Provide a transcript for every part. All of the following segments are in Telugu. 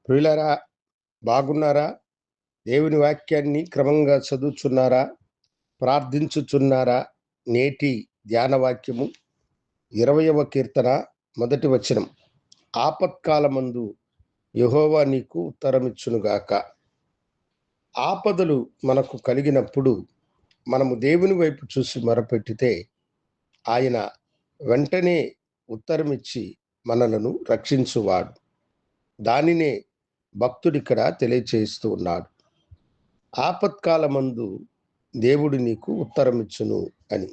ప్రియులారా, బాగున్నారా? దేవుని వాక్యాన్ని క్రమంగా చదువుచున్నారా? ప్రార్థించుచున్నారా? నేటి ధ్యాన వాక్యము 20వ కీర్తన మొదటి వచనం. ఆపత్కాలమందు యెహోవా నీకు ఉత్తరమిచ్చునుగాక. ఆపదలు మనకు కలిగినప్పుడు మనము దేవుని వైపు చూసి మొరపెట్టితే ఆయన వెంటనే ఉత్తరమిచ్చి మనలను రక్షించువాడు. దానినే భక్తుడిక్కడ తెలియచేస్తూ ఉన్నాడు. ఆపత్కాలమందు దేవుడు నీకు ఉత్తరమిచ్చును అని.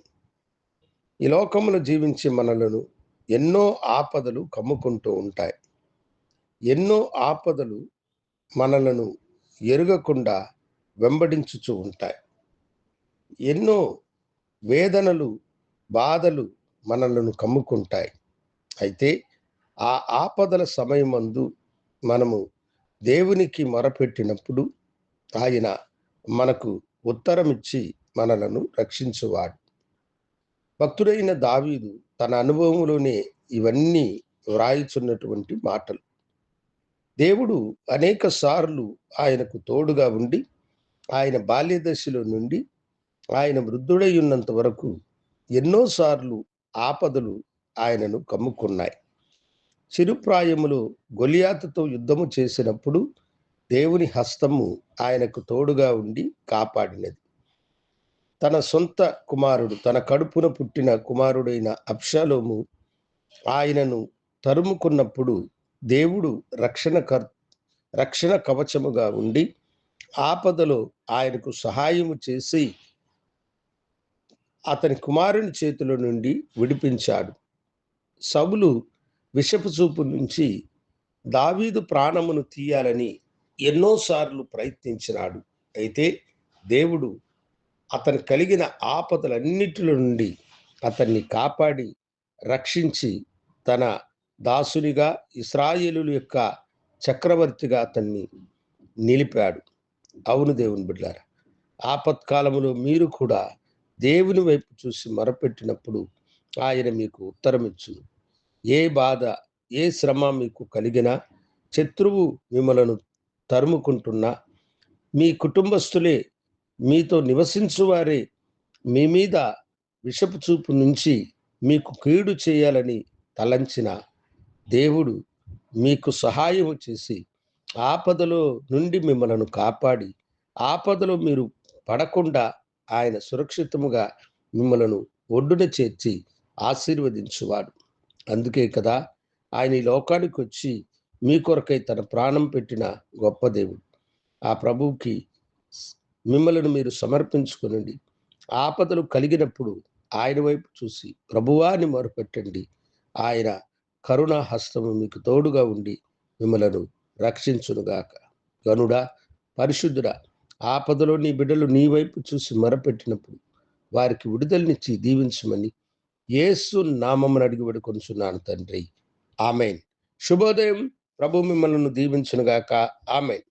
ఈ లోకములో జీవించే మనలను ఎన్నో ఆపదలు కమ్ముకుంటూ ఉంటాయి. ఎన్నో ఆపదలు మనలను ఎరుగకుండా వెంబడించుచూ ఉంటాయి. ఎన్నో వేదనలు, బాధలు మనలను కమ్ముకుంటాయి. అయితే ఆ ఆపదల సమయమందు మనము దేవునికి మొరపెట్టినప్పుడు ఆయన మనకు ఉత్తరమిచ్చి మనలను రక్షించువాడు. భక్తుడైన దావీదు తన అనుభవంలోనే ఇవన్నీ వ్రాయుచున్నటువంటి మాటలు. దేవుడు అనేక సార్లు ఆయనకు తోడుగా ఉండి ఆయన బాల్యదశలో నుండి ఆయన వృద్ధుడై ఉన్నంత వరకు ఎన్నోసార్లు ఆపదలు ఆయనను కమ్ముకున్నాయి. చిరుప్రాయములో గొలియాతుతో యుద్ధము చేసినప్పుడు దేవుని హస్తము ఆయనకు తోడుగా ఉండి కాపాడినది. తన సొంత కుమారుడు, తన కడుపున పుట్టిన కుమారుడైన అబ్షాలోము ఆయనను తరుముకున్నప్పుడు దేవుడు రక్షణ కవచముగా ఉండి ఆపదలో ఆయనకు సహాయము చేసి అతని కుమారుని చేతిలో నుండి విడిపించాడు. సౌలు విషపు చూపు నుంచి దావీదు ప్రాణమును తీయాలని ఎన్నోసార్లు ప్రయత్నించినాడు. అయితే దేవుడు అతను కలిగిన ఆపదలన్నిటిలో నుండి అతన్ని కాపాడి రక్షించి తన దాసునిగా, ఇశ్రాయేలుల యొక్క చక్రవర్తిగా అతన్ని నిలిపాడు. అవును దేవుని బిడ్డలారా, ఆపత్కాలములో మీరు కూడా దేవుని వైపు చూసి మొరపెట్టినప్పుడు ఆయన మీకు ఉత్తరమిచ్చును. ఏ బాధ, ఏ శ్రమ మీకు కలిగినా, శత్రువు మిమ్మలను తరుముకుంటున్నా, మీ కుటుంబస్తులే, మీతో నివసించువారే మీ మీద విషపు చూపు నుంచి మీకు కీడు చేయాలని తలంచిన దేవుడు మీకు సహాయము చేసి ఆపదలో నుండి మిమ్మలను కాపాడి ఆపదలో మీరు పడకుండా ఆయన సురక్షితముగా మిమ్మలను ఒడ్డున చేర్చి ఆశీర్వదించువాడు. అందుకే కదా ఆయన ఈ లోకానికి వచ్చి మీ కొరకై తన ప్రాణం పెట్టిన గొప్ప దేవుడు. ఆ ప్రభువుకి మిమ్మలను మీరు సమర్పించుకునండి. ఆపదలు కలిగినప్పుడు ఆయన వైపు చూసి ప్రభువా అని మొరపెట్టండి. ఆయన కరుణా హస్తము మీకు తోడుగా ఉండి మిమ్మలను రక్షించునుగాక. గనుడా, పరిశుద్ధుడా, ఆపదలో నీ బిడ్డలు నీ వైపు చూసి మొరపెట్టినప్పుడు వారికి విడుదలనిచ్చి దీవించమని యేసు నామమున అడిగి వేడుకొనుచున్నాను తండ్రి. ఆమేన్. శుభోదయం. ప్రభు మిమ్మల్ని దీవించునుగాక. ఆమేన్.